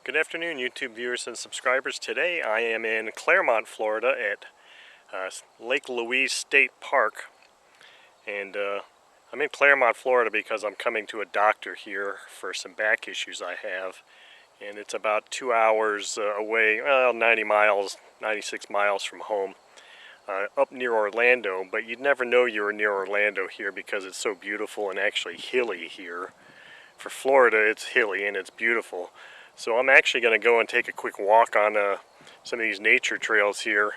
Good afternoon, YouTube viewers and subscribers. Today I am in Clermont, Florida at Lake Louise State Park. And I'm in Clermont, Florida because I'm coming to a doctor here for some back issues I have. And it's about 2 hours away, well, 90 miles, 96 miles from home, up near Orlando. But you'd never know you were near Orlando here because it's so beautiful and actually hilly here. For Florida, it's hilly and it's beautiful. So I'm actually going to go and take a quick walk on some of these nature trails here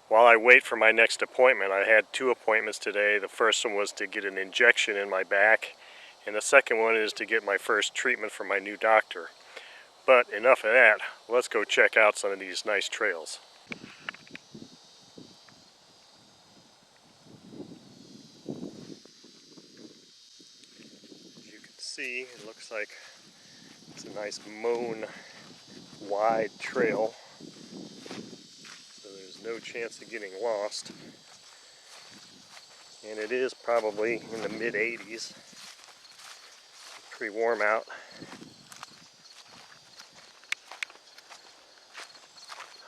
while I wait for my next appointment. I had 2 appointments today. The first one was to get an injection in my back, and the second one is to get my first treatment from my new doctor. But enough of that. Let's go check out some of these nice trails. As you can see, it looks like it's a nice mown wide trail, so there's no chance of getting lost. And it is probably in the mid-80s. Pretty warm out.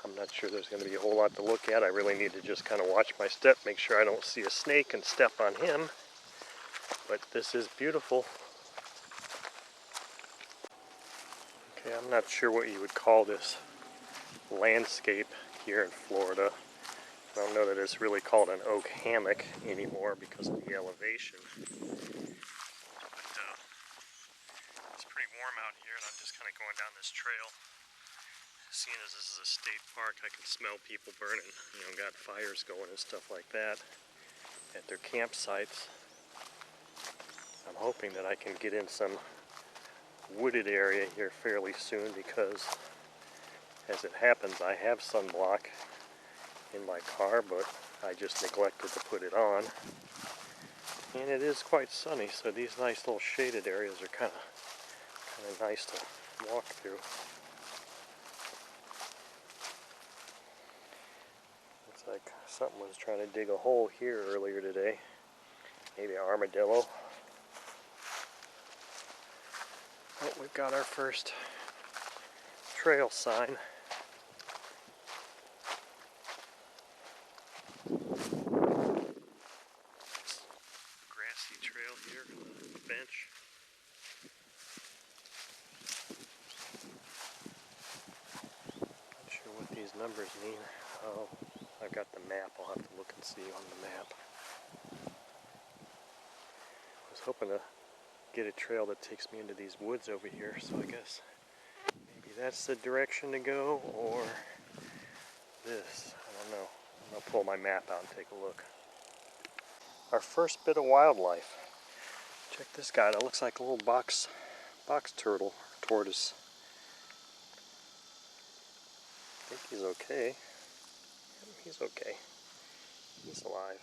I'm not sure there's going to be a whole lot to look at. I really need to just kind of watch my step, make sure I don't see a snake and step on him. But this is beautiful. Okay, I'm not sure what you would call this landscape here in Florida. I don't know that it's really called an oak hammock anymore because of the elevation. But it's pretty warm out here, and I'm just kind of going down this trail. Seeing as this is a state park, I can smell people burning, got fires going and stuff like that at their campsites. I'm hoping that I can get in some wooded area here fairly soon because, as it happens, I have sunblock in my car, but I just neglected to put it on. And it is quite sunny, so these nice little shaded areas are kind of nice to walk through. Looks like something was trying to dig a hole here earlier today. Maybe an armadillo. Oh, we've got our first trail sign. Grassy Trail here, bench. Not sure what these numbers mean. Oh, I've got the map. I'll have to look and see on the map. I was hoping to get a trail that takes me into these woods over here, so I guess maybe that's the direction to go, or this. I don't know. I'm going to pull my map out and take a look. Our first bit of wildlife. Check this guy out. It looks like a little box turtle, tortoise. I think he's okay. He's okay. He's alive.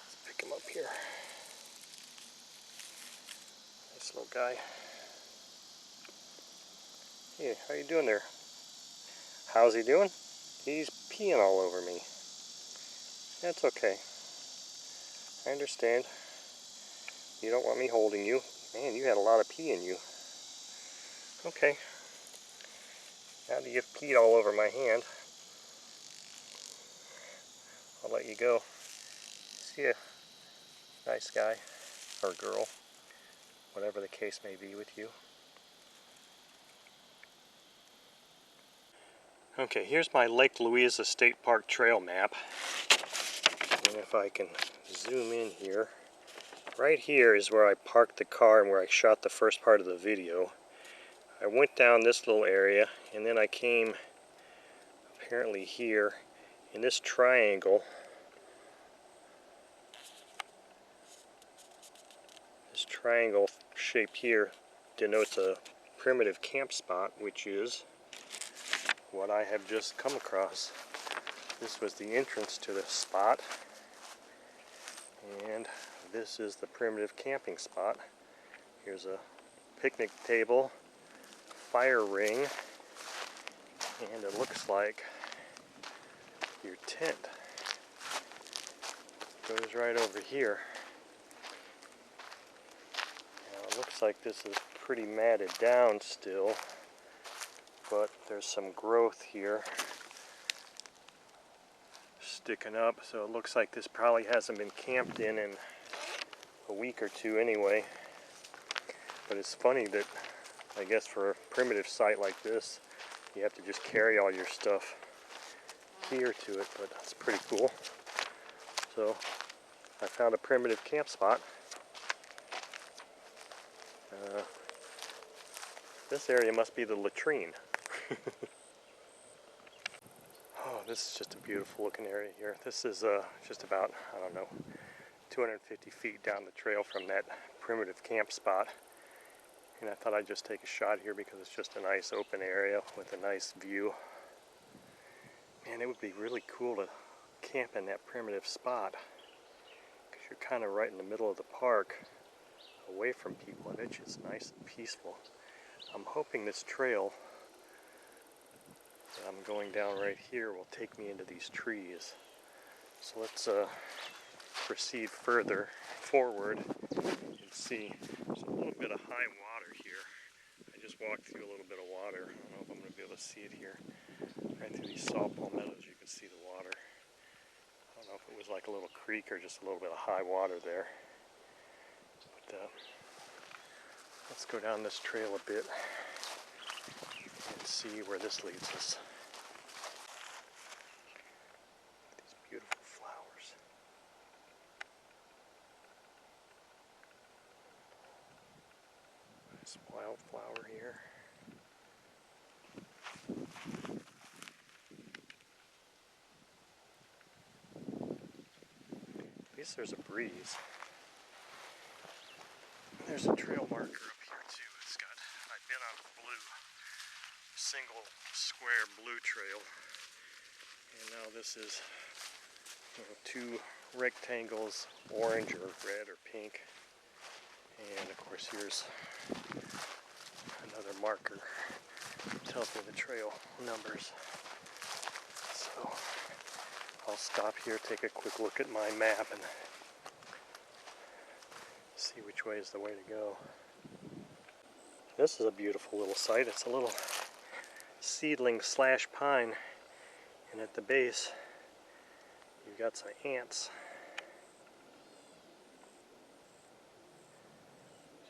Let's pick him up here. Nice little guy. Hey, how you doing there? How's he doing? He's peeing all over me. That's okay. I understand. You don't want me holding you. Man, you had a lot of pee in you. Okay. Now that you've peed all over my hand, I'll let you go. See ya. Nice guy. Or girl. Whatever the case may be with you. Okay, here's my Lake Louisa State Park trail map. And if I can zoom in here, right here is where I parked the car and where I shot the first part of the video. I went down this little area, and then I came apparently here in this triangle. This triangle shape here denotes a primitive camp spot, which is what I have just come across. This was the entrance to the spot, and this is the primitive camping spot. Here's a picnic table, fire ring, and it looks like your tent goes right over here. Now it looks looks like this is pretty matted down still, but there's some growth here sticking up, so it looks like this probably hasn't been camped in a week or two anyway. But it's funny that, I guess for a primitive site like this, you have to just carry all your stuff here to it, but that's pretty cool. So I found a primitive camp spot. This area must be the latrine. Oh, this is just a beautiful looking area here. This is just about, I don't know, 250 feet down the trail from that primitive camp spot. And I thought I'd just take a shot here because it's just a nice open area with a nice view. Man, it would be really cool to camp in that primitive spot because you're kind of right in the middle of the park, away from people, and it's just nice and peaceful. I'm hoping this trail that I'm going down right here will take me into these trees. So let's proceed further forward and see. There's a little bit of high water here. I just walked through a little bit of water. I don't know if I'm going to be able to see it here. Right through these saw palmettos you can see the water. I don't know if it was like a little creek or just a little bit of high water there. But let's go down this trail a bit and see where this leads us. These beautiful flowers. Nice wildflower here. At least there's a breeze. There's a trail marker up here too. It's got, I've been on a blue, single square blue trail, and now this is, you know, two rectangles, orange or red or pink, and of course here's another marker that tells me the trail numbers. So I'll stop here, take a quick look at my map, and see which way is the way to go. This is a beautiful little site. It's a little seedling slash pine, and at the base you've got some ants.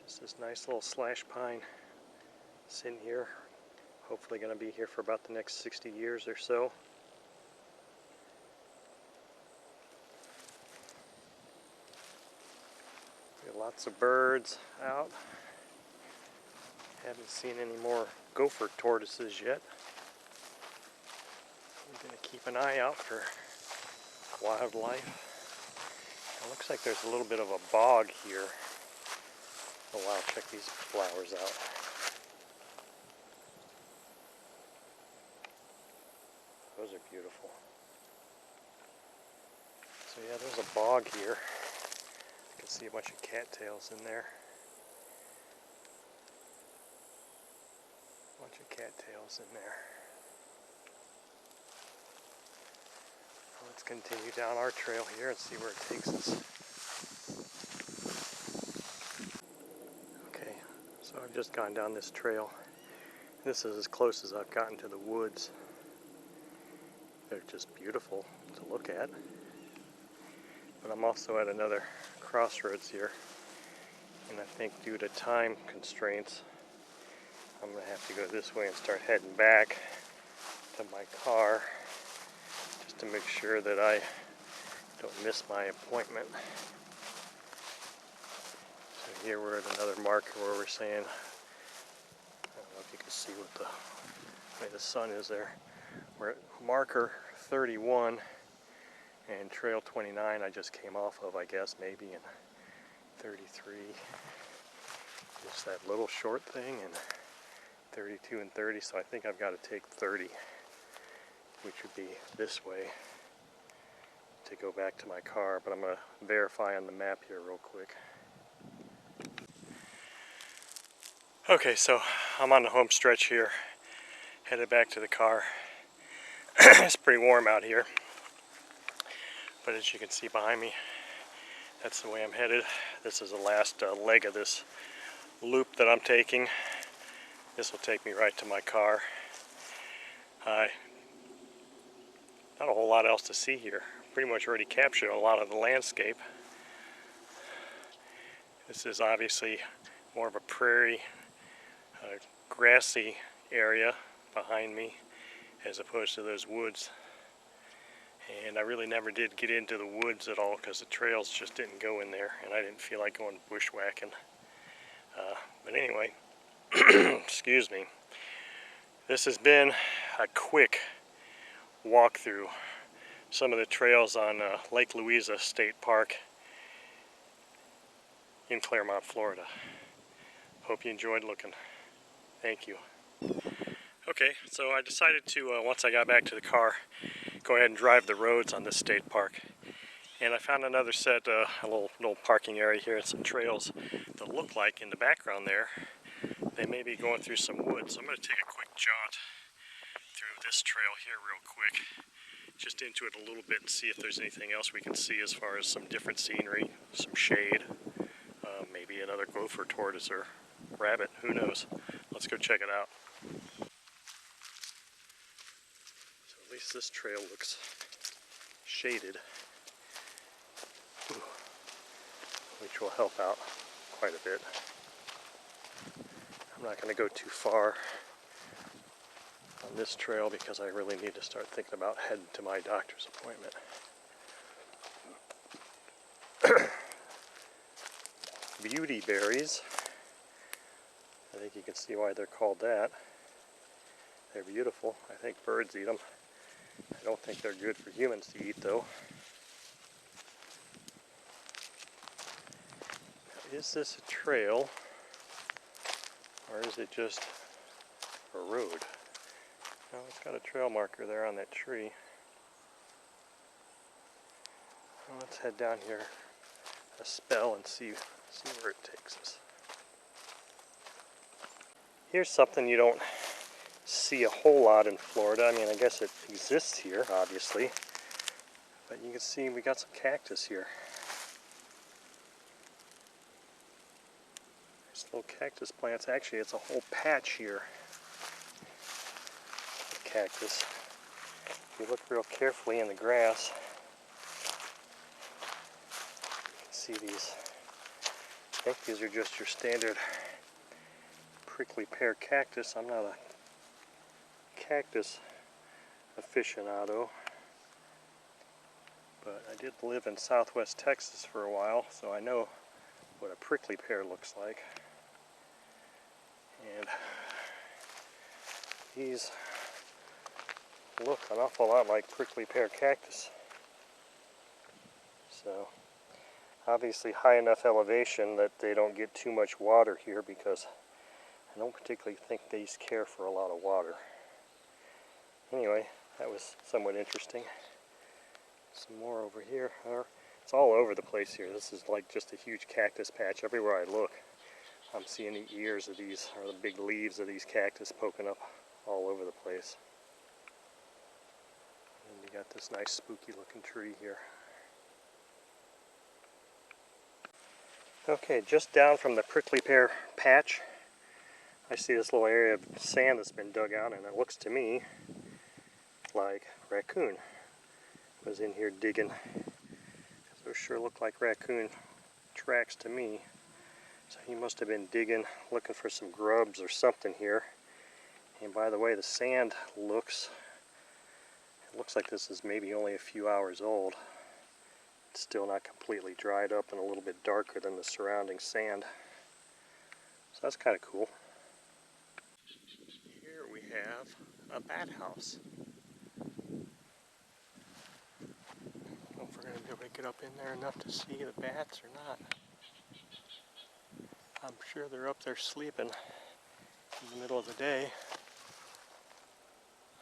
Just this nice little slash pine sitting here. Hopefully going to be here for about the next 60 years or so. Lots of birds out. Haven't seen any more gopher tortoises yet. I'm going to keep an eye out for wildlife. It looks like there's a little bit of a bog here. Oh wow, check these flowers out. Those are beautiful. So yeah, there's a bog here. You can see a bunch of cattails in there. A bunch of cattails in there. Let's continue down our trail here and see where it takes us. Okay, so I've just gone down this trail. This is as close as I've gotten to the woods. They're just beautiful to look at. But I'm also at another crossroads here, and I think due to time constraints I'm going to have to go this way and start heading back to my car just to make sure that I don't miss my appointment. So here we're at another marker where we're saying, I don't know if you can see what the way the sun is there. We're at marker 31 and trail 29 I just came off of, I guess, maybe, in 33. Just that little short thing, and 32 and 30, so I think I've got to take 30, which would be this way, to go back to my car, but I'm going to verify on the map here real quick. Okay, so I'm on the home stretch here, headed back to the car. It's pretty warm out here, but as you can see behind me, that's the way I'm headed. This is the last leg of this loop that I'm taking. This will take me right to my car. Not a whole lot else to see here. Pretty much already captured a lot of the landscape. This is obviously more of a prairie, grassy area behind me as opposed to those woods. And I really never did get into the woods at all because the trails just didn't go in there and I didn't feel like going bushwhacking. But anyway, excuse me. This has been a quick walk through some of the trails on Lake Louisa State Park in Clermont, Florida. Hope you enjoyed looking. Thank you. Okay, so I decided to, once I got back to the car, go ahead and drive the roads on this state park. And I found another set, a little parking area here and some trails that look like in the background there, they may be going through some woods. So I'm going to take a quick jaunt through this trail here real quick, just into it a little bit and see if there's anything else we can see as far as some different scenery, some shade, maybe another gopher, tortoise, or rabbit, who knows. Let's go check it out. So at least this trail looks shaded, which will help out quite a bit. I'm not going to go too far on this trail because I really need to start thinking about heading to my doctor's appointment. Beauty berries. I think you can see why they're called that. They're beautiful. I think birds eat them. I don't think they're good for humans to eat though. Now, is this a trail or is it just a road? Well, it's got a trail marker there on that tree. Well, let's head down here a spell and see where it takes us. Here's something you don't see a whole lot in Florida. I mean, I guess it exists here, obviously. But you can see we got some cactus here. There's little cactus plants. Actually, it's a whole patch here of cactus. If you look real carefully in the grass, you can see these. I think these are just your standard prickly pear cactus. I'm not a cactus aficionado, but I did live in southwest Texas for a while, so I know what a prickly pear looks like. And these look an awful lot like prickly pear cactus. So obviously high enough elevation that they don't get too much water here because I don't particularly think these care for a lot of water. Anyway, that was somewhat interesting. Some more over here. It's all over the place here. This is like just a huge cactus patch. Everywhere I look, I'm seeing the ears of these, or the big leaves of these cactus poking up all over the place. And we got this nice spooky looking tree here. Okay, just down from the prickly pear patch, I see this little area of sand that's been dug out, and it looks to me like raccoon was in here digging. Those sure look like raccoon tracks to me. So he must have been digging, looking for some grubs or something here. And by the way, the sand looks like this is maybe only a few hours old. It's still not completely dried up and a little bit darker than the surrounding sand. So that's kind of cool. Here we have a bat house. I don't know if we're going to be able to get up in there enough to see the bats or not. I'm sure they're up there sleeping in the middle of the day.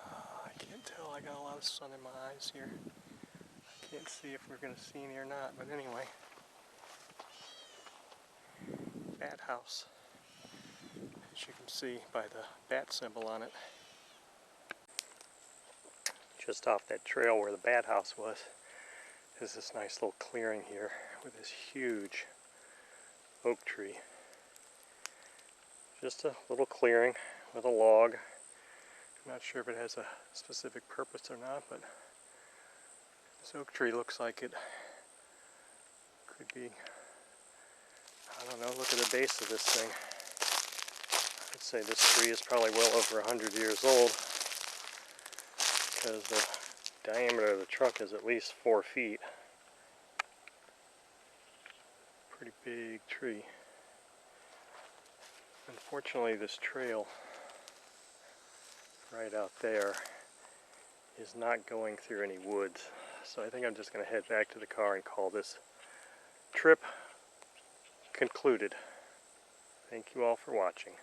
I can't tell, I got a lot of sun in my eyes here. I can't see if we're going to see any or not, but anyway. Bat house, as you can see by the bat symbol on it. Just off that trail where the bat house was is this nice little clearing here with this huge oak tree. just a little clearing with a log. I'm not sure if it has a specific purpose or not, but this oak tree looks like it could be, I don't know, look at the base of this thing. I'd say this tree is probably well over 100 years old because the diameter of the trunk is at least 4 feet. Pretty big tree. Unfortunately, this trail right out there is not going through any woods. So I think I'm just going to head back to the car and call this trip concluded. Thank you all for watching.